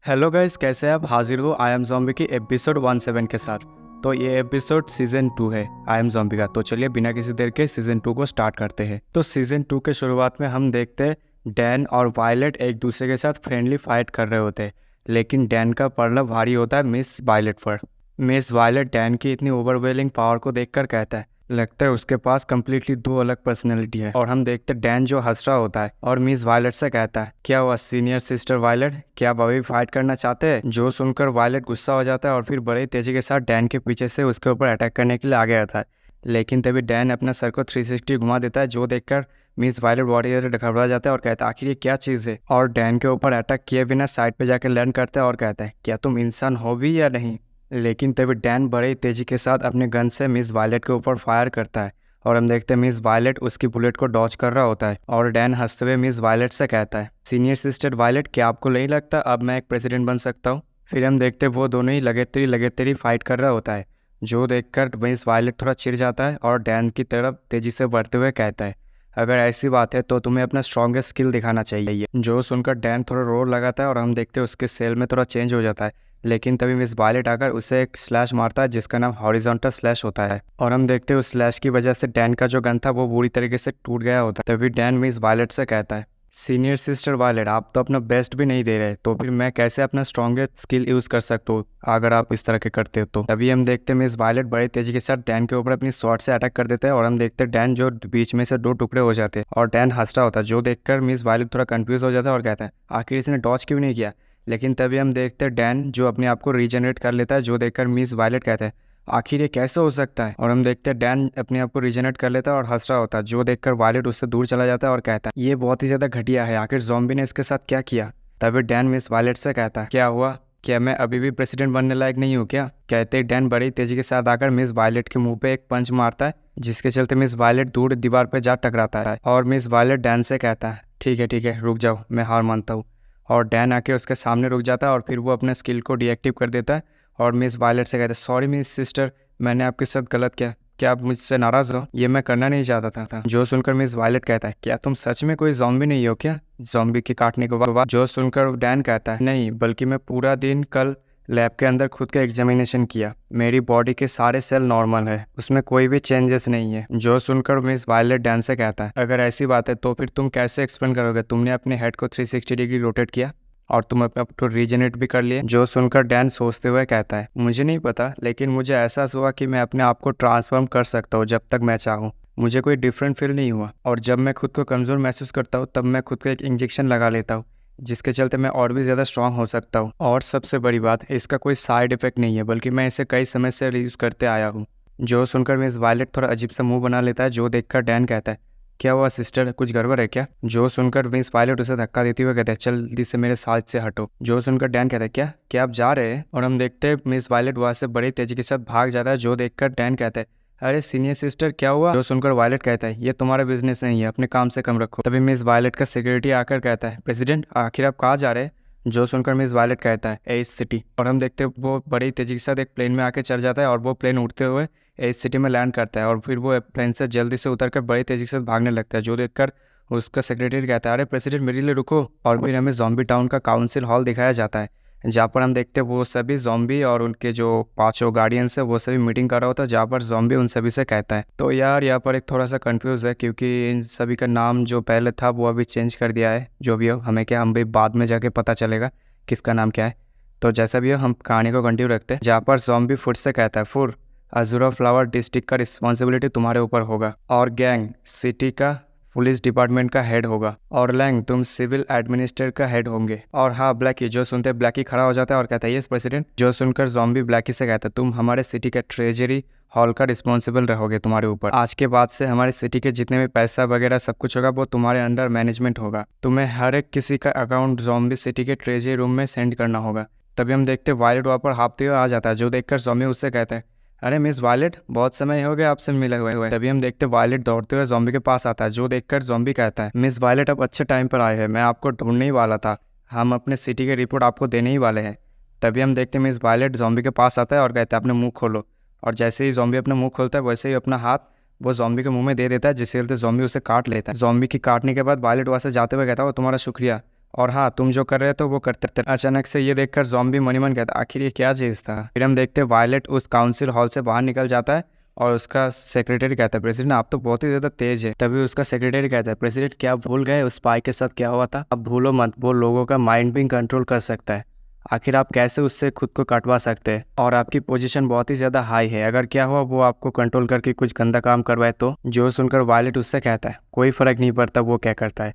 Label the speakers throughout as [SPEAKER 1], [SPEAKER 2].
[SPEAKER 1] Hello guys, कैसे हैं आप? हाजिर हो आई एम ज़ॉम्बी की एपिसोड 17 के साथ। तो ये एपिसोड सीजन 2 है आई एम ज़ॉम्बी का। तो चलिए बिना किसी देर के सीजन 2 को स्टार्ट करते हैं। तो सीजन 2 के शुरुआत में हम देखते हैं डैन और वायलेट एक दूसरे के साथ फ्रेंडली फाइट कर रहे होते हैं, लेकिन डैन का पलड़ा भारी होता है मिस वायलेट पर। मिस वायलेट डैन की इतनी ओवरवेलिंग पावर को देखकर कहता है लगता है उसके पास कम्प्लीटली दो अलग पर्सनैलिटी है। और हम देखते डैन जो हंस रहा होता है और मिस वायलेट से कहता है क्या हुआ सीनियर सिस्टर वायलेट, क्या आप अभी फाइट करना चाहते हैं? जो सुनकर वायलेट गुस्सा हो जाता है और फिर बड़े तेजी के साथ डैन के पीछे से उसके ऊपर अटैक करने के लिए आगे आता है। लेकिन तभी डैन अपना सर को 360 घुमा देता है, जो देखकर मिस वायलेट बॉडी घबरा जाता है और कहता है आखिर ये क्या चीज़ है। और डैन के ऊपर अटैक किए बिना साइड पे जाकर लैंड करता है और कहता है क्या तुम इंसान हो भी या नहीं। लेकिन तभी डैन बड़े तेजी के साथ अपने गन से मिस वायलेट के ऊपर फायर करता है और हम देखते हैं मिस वायलेट उसकी बुलेट को डॉज कर रहा होता है। और डैन हंसते हुए मिस वायलेट से कहता है सीनियर सिस्टर वायलेट, क्या आपको नहीं लगता अब मैं एक प्रेसिडेंट बन सकता हूँ? फिर हम देखते हैं वो दोनों ही लगातार फाइट कर रहा होता है, जो देखकर मिस वायलेट थोड़ा चिढ़ जाता है और डैन की तरफ तेजी से बढ़ते हुए कहता है अगर ऐसी बात है तो तुम्हें अपना स्ट्रॉन्गेस्ट स्किल दिखाना चाहिए। जो सुनकर डैन थोड़ा रोर लगाता है और हम देखते हैं उसके सेल में थोड़ा चेंज हो जाता है। लेकिन तभी मिस वायलेट आकर उसे एक स्लैश मारता है जिसका नाम हॉरिजॉन्टल स्लैश होता है। और हम देखते हैं उस स्लैश की वजह से डैन का जो गन था वो बुरी तरीके से टूट गया होता है। तभी डैन मिस वायलेट से कहता है सीनियर सिस्टर वायलेट, आप तो अपना बेस्ट भी नहीं दे रहे, तो फिर मैं कैसे अपना स्ट्रॉन्गेस्ट स्किल यूज कर सकता हूँ अगर आप इस तरह के करते हो तो। तभी हम देखते हैं मिस वायलेट बड़ी तेजी के साथ डैन के ऊपर अपनी स्वॉर्ड से अटैक कर देते हैं और हम देखते हैं डैन जो बीच में से दो टुकड़े हो जाते हैं और डैन हंस रहा होता है, जो देखकर मिस वायलेट थोड़ा कंफ्यूज हो जाता है और कहता है आखिर इसने डॉज क्यों नहीं किया। लेकिन तभी हम देखते हैं डैन जो अपने आप को रीजनरेट कर लेता है, जो देखकर मिस वायलेट कहता है आखिर ये कैसे हो सकता है। और हम देखते हैं डैन अपने आप को रीजनरेट कर लेता है और हंस रहा होता है, जो देखकर वायलेट उससे दूर चला जाता है और कहता है ये बहुत ही ज़्यादा घटिया है, आखिर ज़ॉम्बी ने इसके साथ क्या किया। तभी डैन मिस वायलेट से कहता है क्या हुआ, क्या मैं अभी भी प्रेसिडेंट बनने लायक नहीं हूँ क्या? कहते डैन बड़ी तेजी के साथ आकर मिस वायलेट के मुंह पे एक पंच मारता है, जिसके चलते मिस वायलेट दूर दीवार पर जा टकराता है। और मिस वायलेट डैन से कहता है ठीक है रुक जाओ, मैं हार मानता हूँ। और डैन आके उसके सामने रुक जाता है और फिर वो अपने स्किल को डीएक्टिव कर देता है और मिस वायलेट से कहता है सॉरी मिस सिस्टर, मैंने आपके साथ गलत किया, क्या आप मुझसे नाराज़ हो? ये मैं करना नहीं चाहता था। जो सुनकर मिस वायलेट कहता है क्या तुम सच में कोई ज़ॉम्बी नहीं हो क्या ज़ॉम्बी के काटने के बाद? जो सुनकर डैन कहता है नहीं, बल्कि मैं पूरा दिन कल लैब के अंदर खुद का एग्जामिनेशन किया, मेरी बॉडी के सारे सेल नॉर्मल है, उसमें कोई भी चेंजेस नहीं है। जो सुनकर मिस वायलेट डैन से कहता है अगर ऐसी बात है तो फिर तुम कैसे एक्सप्लेन करोगे तुमने अपने हेड को 360 डिग्री रोटेट किया और तुम अपने आप को रीजनरेट भी कर लिए। जो सुनकर डैन सोचते हुए कहता है मुझे नहीं पता, लेकिन मुझे एहसास हुआ कि मैं अपने आप को ट्रांसफॉर्म कर सकता हूँ जब तक मैं चाहूँ, मुझे कोई डिफरेंट फील नहीं हुआ। और जब मैं खुद को कमज़ोर महसूस करता हूँ तब मैं खुद को एक इंजेक्शन लगा लेता हूँ, जिसके चलते मैं और भी ज़्यादा स्ट्रांग हो सकता हूँ। और सबसे बड़ी बात, इसका कोई साइड इफेक्ट नहीं है, बल्कि मैं इसे कई समय से यूज़ करते आया हूँ। जो सुनकर मिस वायलेट थोड़ा अजीब सा मुंह बना लेता है, जो देखकर डैन कहता है क्या हुआ सिस्टर, कुछ गड़बड़ है क्या? जो सुनकर मिस वायलेट उसे धक्का देते हुए कहते हैं चल जल्दी से मेरे साथ से हटो। जो सुनकर डैन कहता है क्या आप जा रहे हैं? और हम देखते हैं मिस वायलेट वहाँ से बड़ी तेजी के साथ भाग जाता है, जो देखकर डैन कहता है अरे सीनियर सिस्टर क्या हुआ? जो सुनकर वायलेट कहता है ये तुम्हारा बिजनेस नहीं है, अपने काम से कम रखो। तभी मिस वायलेट का सिक्योरिटी आकर कहता है प्रेसिडेंट आखिर आप कहाँ जा रहे हैं? जो सुनकर मिस वायलेट कहता है एज सिटी। और हम देखते हैं वो बड़ी तेजी के साथ एक प्लेन में आके चढ़ जाता है और वो प्लेन उड़ते हुए एज सिटी में लैंड करता है और फिर वो प्लेन से जल्दी से उतरकर बड़ी तेजी के साथ भागने लगता है, जो देखकर उसका सेक्रेटरी कहता है अरे प्रेसिडेंट मेरे लिए रुको। और फिर हमें ज़ॉम्बी टाउन का काउंसिल हॉल दिखाया जाता है, जहाँ पर हम देखते हैं वो सभी ज़ॉम्बी और उनके जो 5 गार्डियंस है वो सभी मीटिंग कर रहा होता है, जहाँ पर ज़ॉम्बी उन सभी से कहता है तो यार यहाँ पर एक थोड़ा सा कंफ्यूज है, क्योंकि इन सभी का नाम जो पहले था वो अभी चेंज कर दिया है। जो भी हो हमें क्या, हम भी बाद में जाके पता चलेगा किसका नाम क्या है। तो जैसा भी हो हम कहानी को कंटिन्यू रखते हैं, जहाँ पर ज़ॉम्बी फुड से कहता है फुड अज़ूरा फ्लावर डिस्ट्रिक्ट का रिस्पॉन्सिबिलिटी तुम्हारे ऊपर होगा, और गैंग सिटी का पुलिस डिपार्टमेंट का हेड होगा, और लैंग तुम सिविल एडमिनिस्ट्रेटर का हेड होंगे। और हाँ ब्लैकी, जो सुनते ब्लैकी खड़ा हो जाता है और कहता है यस प्रेसिडेंट। जो सुनकर ज़ॉम्बी ब्लैकी से कहता है तुम हमारे सिटी के ट्रेजरी हॉल का रिस्पॉन्सिबल रहोगे, तुम्हारे ऊपर आज के बाद से हमारे सिटी के जितने भी पैसा वगैरह सब कुछ होगा वो तुम्हारे अंडर मैनेजमेंट होगा, तुम्हें हर एक किसी का अकाउंट ज़ॉम्बी सिटी के ट्रेजरी रूम में सेंड करना होगा। तभी हम देखते वायलेट वहाँ पर हाँफते हुए आ जाता है, जो देखकर ज़ॉम्बी उससे कहता है अरे मिस वायलेट बहुत समय हो गया आपसे मिले हुए। तभी हम देखते वायलेट दौड़ते हुए ज़ॉम्बी के पास आता है, जो देखकर ज़ॉम्बी कहता है मिस वायलेट अब अच्छे टाइम पर आए हैं, मैं आपको ढूंढने ही वाला था, हम अपने सिटी की रिपोर्ट आपको देने ही वाले हैं। तभी हम देखते मिस वायलेट ज़ॉम्बी के पास आता है और कहता है अपने मुंह खोलो। और जैसे ही ज़ॉम्बी अपना मुंह खोलता है वैसे ही अपना हाथ वो ज़ॉम्बी के मुंह में दे देता है, जिससे ज़ॉम्बी उसे काट लेता है। ज़ॉम्बी की काटने के बाद वायलेट वहाँ से जाते हुए कहता है वो तुम्हारा शुक्रिया, और हाँ, तुम जो कर रहे तो वो करते थे। अचानक से ये देखकर ज़ॉम्बी मनी मन कहता आखिर ये क्या चीज़ था। फिर हम देखते वायलेट उस काउंसिल हॉल से बाहर निकल जाता है और उसका सेक्रेटरी कहता है प्रेसिडेंट आप तो बहुत ही ज़्यादा तेज है। तभी उसका सेक्रेटरी कहता है प्रेसिडेंट क्या आप भूल गए उस स्पाई के साथ क्या हुआ था। अब भूलो मत, वो लोगों का माइंड भी कंट्रोल कर सकता है। आखिर आप कैसे उससे खुद को कटवा सकते हैं, और आपकी पोजीशन बहुत ही ज़्यादा हाई है। अगर क्या हुआ वो आपको कंट्रोल करके कुछ गंदा काम करवाए तो। जो सुनकर वायलेट उससे कहता है कोई फ़र्क नहीं पड़ता वो क्या करता है,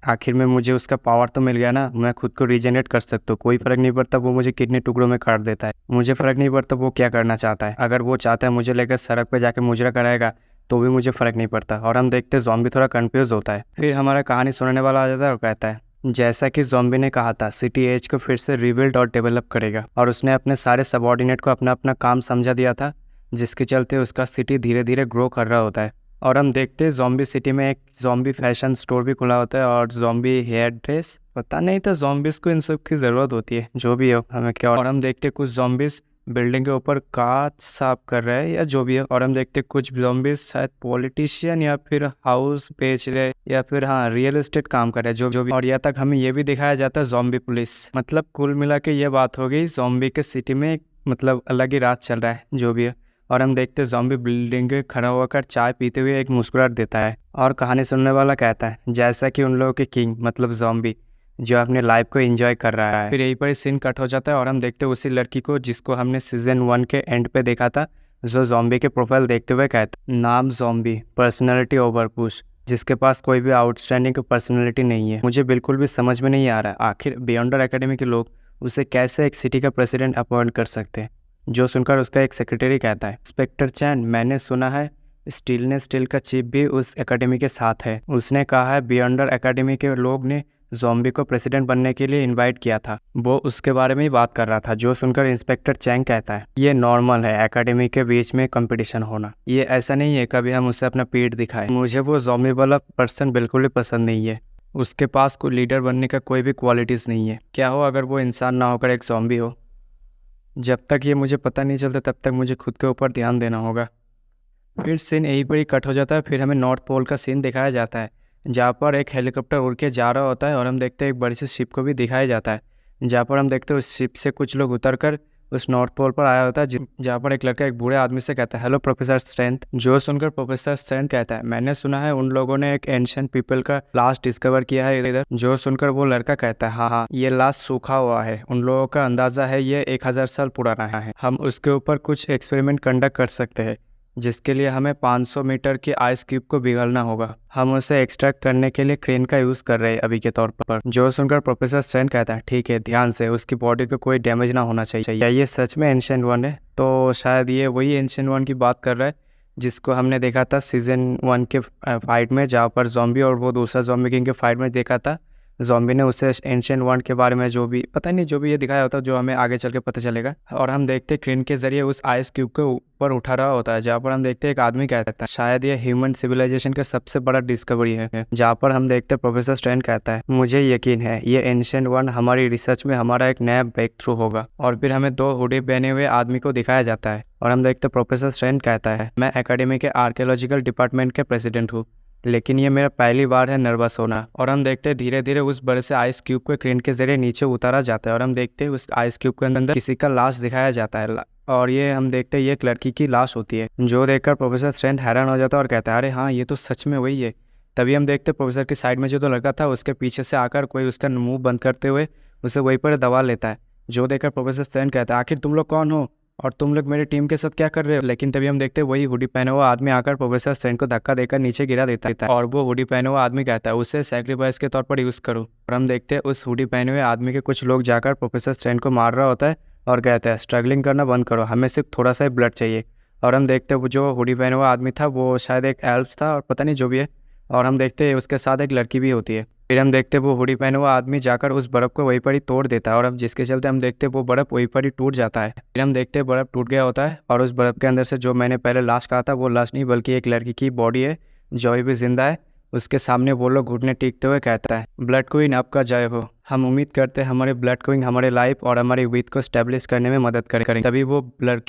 [SPEAKER 1] आखिर में मुझे उसका पावर तो मिल गया ना, मैं खुद को रीजनरेट कर सकता हूँ। कोई फ़र्क नहीं पड़ता वो मुझे कितने टुकड़ों में काट देता है, मुझे फ़र्क नहीं पड़ता वो क्या करना चाहता है। अगर वो चाहता है मुझे लेकर सड़क पर जाकर मुजरा कराएगा तो भी मुझे फ़र्क नहीं पड़ता। और हम देखते ज़ॉम्बी थोड़ा कन्फ्यूज़ होता है। फिर हमारा कहानी सुनने वाला आ जाता है और कहता है जैसा कि ज़ॉम्बी ने कहा था सिटी एज को फिर से रिबिल्ड और डेवलप करेगा, और उसने अपने सारे सबॉर्डिनेट को अपना अपना काम समझा दिया था, जिसके चलते उसका सिटी धीरे धीरे ग्रो कर रहा होता है। और हम देखते हैं ज़ॉम्बी सिटी में एक ज़ॉम्बी फैशन स्टोर भी खुला होता है और ज़ॉम्बी हेयर ड्रेस, पता नहीं था ज़ॉम्बीज़ को इन सब की ज़रूरत होती है, जो भी हो हमें क्या। और हम देखते कुछ ज़ॉम्बीज़ बिल्डिंग के ऊपर कांच साफ कर रहे हैं या जो भी है। और हम देखते कुछ ज़ॉम्बीज़ शायद पॉलिटिशियन या फिर हाउस बेच रहे या फिर हाँ रियल एस्टेट काम कर रहे हैं, जो भी। और यहाँ तक हमें ये भी दिखाया जाता है ज़ॉम्बी पुलिस। मतलब कुल मिला के ये बात हो गई ज़ॉम्बी के सिटी में मतलब अलग ही राज चल रहा है, जो भी है। और हम देखते ज़ॉम्बी बिल्डिंग के खड़ा होकर चाय पीते हुए एक मुस्कुराहट देता है, और कहानी सुनने वाला कहता है जैसा कि उन लोगों के किंग मतलब ज़ॉम्बी जो अपने लाइफ को एंजॉय कर रहा है। फिर यहीं पर सीन कट हो जाता है और हम देखते हैं उसी लड़की को जिसको हमने सीजन 1 के एंड पे देखा था, जो ज़ॉम्बी के प्रोफाइल देखते हुए कहता नाम ज़ॉम्बी, पर्सनैलिटी ओवरपुश, जिसके पास कोई भी आउटस्टैंडिंग पर्सनैलिटी नहीं है। मुझे बिल्कुल भी समझ में नहीं आ रहा आखिर बियॉन्डर एकेडमी के लोग उसे कैसे एक सिटी का प्रेसिडेंट अपॉइंट कर सकते हैं। जो सुनकर उसका एक सेक्रेटरी कहता है इंस्पेक्टर चैन मैंने सुना है स्टील का चीफ भी उस एकेडमी के साथ है। उसने कहा है बियॉन्डर एकेडमी के लोग ने ज़ॉम्बी को प्रेसिडेंट बनने के लिए इनवाइट किया था, वो उसके बारे में ही बात कर रहा था। जो सुनकर इंस्पेक्टर चैंग कहता है ये नॉर्मल है एकेडमी के बीच में कंपटीशन होना, ये ऐसा नहीं है कभी हम उससे अपना पीठ दिखाए। मुझे वो ज़ॉम्बी वाला पर्सन बिल्कुल भी पसंद नहीं है, उसके पास कोई लीडर बनने का कोई भी क्वालिटीज़ नहीं है। क्या हो अगर वो इंसान ना होकर एक ज़ॉम्बी हो। जब तक ये मुझे पता नहीं चलता तब तक मुझे खुद के ऊपर ध्यान देना होगा। फिर सीन यहीं पर ही कट हो जाता है। फिर हमें नॉर्थ पोल का सीन दिखाया जाता है जहाँ पर एक हेलीकॉप्टर उड़ के जा रहा होता है, और हम देखते हैं एक बड़ी सी शिप को भी दिखाया जाता है, जहाँ पर हम देखते हैं उस शिप से कुछ लोग उतरकर उस नॉर्थ पोल पर आया होता है, जहाँ पर एक लड़का एक बूढ़े आदमी से कहता है हेलो प्रोफेसर स्ट्रेंथ। जो सुनकर प्रोफेसर स्ट्रेंथ कहता है मैंने सुना है उन लोगों ने एक एंशिएंट पीपल का लाश डिस्कवर किया है इधर। जो सुनकर वो लड़का कहता है हाँ ये लाश सूखा हुआ है, उन लोगों का अंदाजा है ये 1000 साल पुराना है। हम उसके ऊपर कुछ एक्सपेरिमेंट कंडक्ट कर सकते हैं, जिसके लिए हमें 500 मीटर की आइस क्यूब को पिघलना होगा। हम उसे एक्सट्रैक्ट करने के लिए क्रेन का यूज़ कर रहे हैं अभी के तौर पर। जो सुनकर प्रोफेसर स्ट्रेन कहता है ठीक है ध्यान से, उसकी बॉडी को कोई डैमेज ना होना चाहिए। क्या ये सच में एंशिएंट वन है? तो शायद ये वही एंशिएंट वन की बात कर रहा है जिसको हमने देखा था सीजन 1 के फाइट में, जहाँ पर ज़ॉम्बी और वो दूसरा ज़ॉम्बी किंग के फाइट में देखा था। ज़ॉम्बी ने उससे एंशिएंट वन के बारे में जो भी पता नहीं जो भी ये दिखाया होता है, जो हमें आगे चल के पता चलेगा। और हम देखते हैं क्रेन के जरिए उस आइस क्यूब को ऊपर उठा रहा होता है, जहाँ पर हम देखते हैं एक आदमी कहता है शायद ये ह्यूमन सिविलाइजेशन का सबसे बड़ा डिस्कवरी है। जहाँ पर हम देखते हैं प्रोफेसर स्ट्रेन कहता है मुझे यकीन है ये एंशिएंट वन हमारी रिसर्च में हमारा एक नया ब्रेक थ्रू होगा। और फिर हमें 2 हुडी पहने हुए आदमी को दिखाया जाता है, और हम देखते हैं प्रोफेसर स्ट्रेन कहता है मैं एकेडमी के आर्कियोलॉजिकल डिपार्टमेंट के प्रेसिडेंट हूँ, लेकिन ये मेरा पहली बार है नर्वस होना। और हम देखते हैं धीरे धीरे उस बड़े से आइस क्यूब को क्रेन के जरिए नीचे उतारा जाता है, और हम देखते हैं उस आइस क्यूब के अंदर किसी का लाश दिखाया जाता है, और ये हम देखते हैं ये एक लड़की की लाश होती है। जो देखकर प्रोफेसर स्ट्रेंथ हैरान हो जाता है और कहता है अरे हाँ ये तो सच में वही है। तभी हम देखते हैं प्रोफेसर की साइड में जो तो लड़का था उसके पीछे से आकर कोई उसका मुंह बंद करते हुए उसे वहीं पर दबा लेता है। जो देखकर प्रोफेसर स्ट्रेंथ कहता है आखिर तुम लोग कौन हो और तुम लोग मेरी टीम के साथ क्या कर रहे हो? लेकिन तभी हम देखते हैं वही हुडी पहने हुआ आदमी आकर प्रोफेसर स्ट्रेंथ को धक्का देकर नीचे गिरा देता है, और वो हुडी पहने हुआ आदमी कहता है उसे सैक्रिफाइस के तौर पर यूज़ करो। और हम देखते हैं उस हुडी पहने हुए आदमी के कुछ लोग जाकर प्रोफेसर स्ट्रेंथ को मार रहा होता है और कहता है स्ट्रगलिंग करना बंद करो, हमें सिर्फ थोड़ा सा ही ब्लड चाहिए। और हम देखते हैं वो जो हुडी पहने हुआ आदमी था वो शायद एक एल्फ था और पता नहीं जो भी है। और हम देखते हैं उसके साथ एक लड़की भी होती है। फिर हम देखते हैं वो हुडी पहने हुआ आदमी जाकर उस बर्फ़ को वहीं पर ही तोड़ देता है, और हम जिसके चलते हम देखते हैं वो बर्फ़ वहीं पर ही टूट जाता है। फिर हम देखते हैं बर्फ़ टूट गया होता है, और उस बर्फ़ के अंदर से जो मैंने पहले लाश कहा था वो लाश नहीं बल्कि एक लड़की की बॉडी है जो अभी भी जिंदा है, उसके सामने वो लोग घुटने टेकते हुए कहता है, ब्लड क्वीन आपका जय हो। हम उम्मीद करते हैं हमारे ब्लड क्वीन हमारे लाइफ और हमारे विथ को स्टेब्लिश करने में मदद करें। तभी वो ब्लड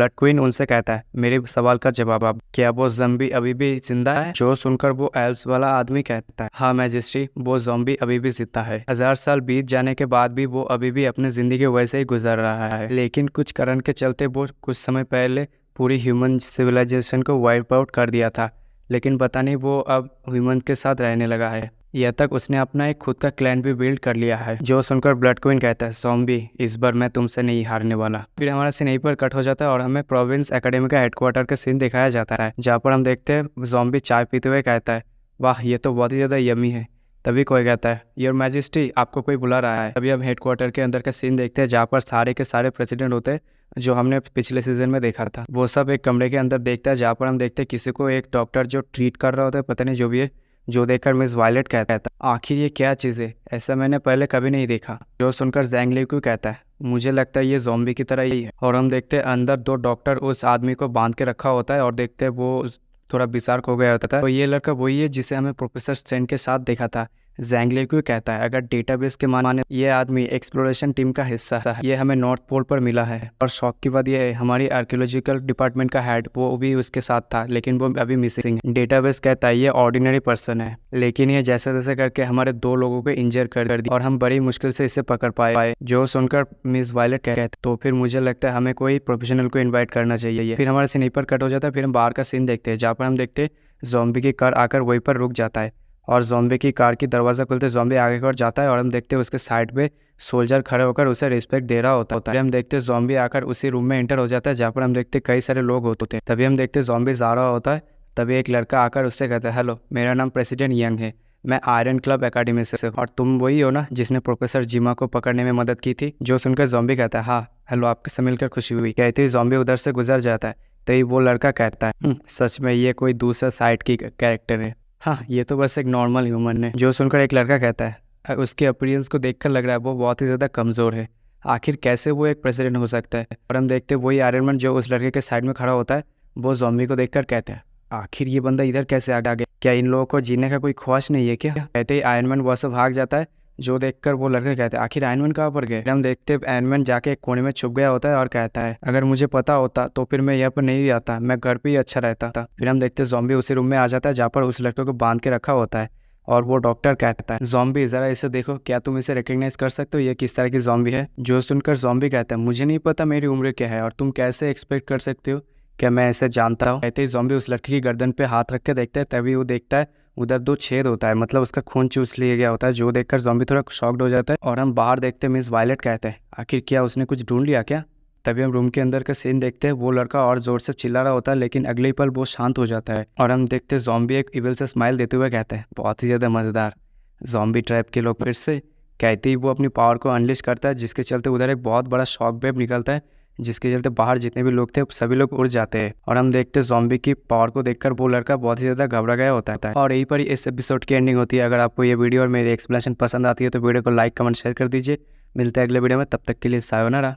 [SPEAKER 1] क्वीन उनसे कहता है, मेरे सवाल का जवाब आप, क्या वो ज़ॉम्बी अभी भी जिंदा है? जो सुनकर वो एल्स वाला आदमी कहता है, हाँ मैजेस्टी, वो ज़ॉम्बी अभी भी जिंदा है। 1000 साल बीत जाने के बाद भी वो अभी भी अपनी जिंदगी वैसे ही गुजर रहा है, लेकिन कुछ कारण के चलते वो कुछ समय पहले पूरी ह्यूमन सिविलाइजेशन को वाइप आउट कर दिया था, लेकिन पता नहीं वो अब ह्यूमन के साथ रहने लगा है। यह तक उसने अपना एक खुद का क्लैन भी बिल्ड कर लिया है। जो सुनकर ब्लड क्वीन कहता है, ज़ॉम्बी इस बार मैं तुमसे नहीं हारने वाला। फिर हमारा सीन यहीं पर कट हो जाता है और हमें प्रोविंस एकेडमी का हेडक्वार्टर का सीन दिखाया जाता है, जहाँ पर हम देखते हैं ज़ॉम्बी चाय पीते हुए कहता है, वाह ये तो बहुत ही ज़्यादा यमी है। तभी कोई कहता है, योर मैजेस्टी आपको कोई बुला रहा है। तभी हम हेडक्वार्टर के अंदर का सीन देखते हैं, जहाँ पर सारे के सारे प्रेसिडेंट होते हैं जो हमने पिछले सीजन में देखा था। वो सब एक कमरे के अंदर देखता है, जहाँ पर हम देखते हैं किसी को एक डॉक्टर जो ट्रीट कर रहा होता है, पता नहीं जो भी है, जो देखकर मिस वायलेट कहता है, आखिर ये क्या चीज़ है, ऐसा मैंने पहले कभी नहीं देखा। जो सुनकर ज़ैंग ली को कहता है, मुझे लगता है ये ज़ॉम्बी की तरह ही है। और हम देखते हैं अंदर 2 डॉक्टर उस आदमी को बांध के रखा होता है और देखते हैं वो थोड़ा बिसार्क हो गया होता है। तो ये लड़का वही है जिसे हमें प्रोफेसर स्ट्रेंज के साथ देखा था। ज़ैंग ली को कहता है, अगर डेटाबेस के माने ये आदमी एक्सप्लोरेशन टीम का हिस्सा है, ये हमें नॉर्थ पोल पर मिला है। और शौक की बात यह है, हमारी आर्कियोलॉजिकल डिपार्टमेंट का हेड वो भी उसके साथ था, लेकिन वो अभी मिसिंग है। डेटाबेस कहता है ये ऑर्डिनरी पर्सन है, लेकिन ये जैसे तैसे करके हमारे 2 लोगों को इंजर कर दिया और हम बड़ी मुश्किल से इसे पकड़ पाए। जो सुनकर मिस वायलेट कहते हैं, तो फिर मुझे लगता है हमें कोई प्रोफेशनल को इन्वाइट करना चाहिए। फिर हमारा सीन यहीं पर कट हो जाता है। फिर हम बाहर का सीन देखते हैं, जहाँ पर हम देखते हैं ज़ॉम्बी की कार आकर वहीं पर रुक जाता है और ज़ॉम्बी की कार की दरवाज़ा खुलते ज़ॉम्बी आगे की ओर जाता है और हम देखते हैं उसके साइड पे सोल्जर खड़े होकर उसे रिस्पेक्ट दे रहा होता है। हम देखते हैं ज़ॉम्बी आकर उसी रूम में एंटर हो जाता है, जहाँ पर हम देखते हैं कई सारे लोग होते थे। तभी हम देखते हैं ज़ॉम्बी जा रहा होता है। तभी एक लड़का आकर उससे कहता है, हेलो मेरा नाम प्रेसिडेंट यंग है, मैं आयरन क्लब एकेडमी से, और तुम वही हो ना जिसने प्रोफेसर जिमा को पकड़ने में मदद की थी? जो सुनकर ज़ॉम्बी कहता है, हाँ हेलो, आपके से मिलकर खुशी हुई। कहते ही ज़ॉम्बी उधर से गुजर जाता है। तभी वो लड़का कहता है, सच में ये कोई दूसरा साइड की कैरेक्टर है, हाँ ये तो बस एक नॉर्मल ह्यूमन है। जो सुनकर एक लड़का कहता है, उसके अपीयरेंस को देखकर लग रहा है वो बहुत ही ज़्यादा कमज़ोर है, आखिर कैसे वो एक प्रेसिडेंट हो सकता है? और हम देखते वही आयरन मैन जो उस लड़के के साइड में खड़ा होता है, वो ज़ॉम्बी को देखकर कहता है, आखिर ये बंदा इधर कैसे आ गया? क्या इन लोगों को जीने का कोई ख्वाहिश नहीं है क्या? कहते ही आयरन मैन वहाँ से भाग जाता है। जो देखकर वो लड़के कहते हैं, आखिर आयरन मैन कहाँ पर गए? हम देखते आयरन मैन जाके एक कोने में छुप गया होता है और कहता है, अगर मुझे पता होता तो फिर मैं यहाँ पर नहीं आता, मैं घर पे ही अच्छा रहता था। फिर हम देखते ज़ॉम्बी उसी रूम में आ जाता है जहाँ पर उस लड़के को बांध के रखा होता है और वो डॉक्टर कहता है, ज़ॉम्बी ज़रा इसे देखो, क्या तुम इसे रिकग्नाइज कर सकते हो, ये किस तरह की ज़ॉम्बी है? जो सुनकर ज़ॉम्बी कहता है, मुझे नहीं पता मेरी उम्र क्या है और तुम कैसे एक्सपेक्ट कर सकते हो क्या मैं ऐसे जानता हूँ? कहते ही ज़ॉम्बी उस लड़की की गर्दन पे हाथ रख के देखते हैं। तभी वो देखता है उधर 2 छेद होता है, मतलब उसका खून चूस लिया गया होता है। जो देखकर ज़ॉम्बी थोड़ा शॉक्ड हो जाता है और हम बाहर देखते हैं मिस वायलेट कहते हैं, आखिर क्या उसने कुछ ढूंढ लिया क्या? तभी हम रूम के अंदर का सीन देखते हैं, वो लड़का और जोर से चिल्ला रहा होता है, लेकिन अगले ही पल वो शांत हो जाता है और हम देखते हैं ज़ॉम्बी एक इविल से स्माइल देते हुए कहते हैं, बहुत ही ज़्यादा मज़ेदार। ज़ॉम्बी ट्रैप के लोग फिर से कहते ही वो अपनी पावर को अनलिश करता है, जिसके चलते उधर एक बहुत बड़ा शॉक वेव निकलता है, जिसके चलते बाहर जितने भी लोग थे सभी लोग उड़ जाते हैं। और हम देखते हैं ज़ॉम्बी की पावर को देखकर वो लड़का बहुत ही ज़्यादा घबरा गया होता है। और यहीं पर इस एपिसोड की एंडिंग होती है। अगर आपको ये वीडियो और मेरी एक्सप्लेनेशन पसंद आती है तो वीडियो को लाइक कमेंट शेयर कर दीजिए। मिलते हैं अगले वीडियो में, तब तक के लिए सायोनारा।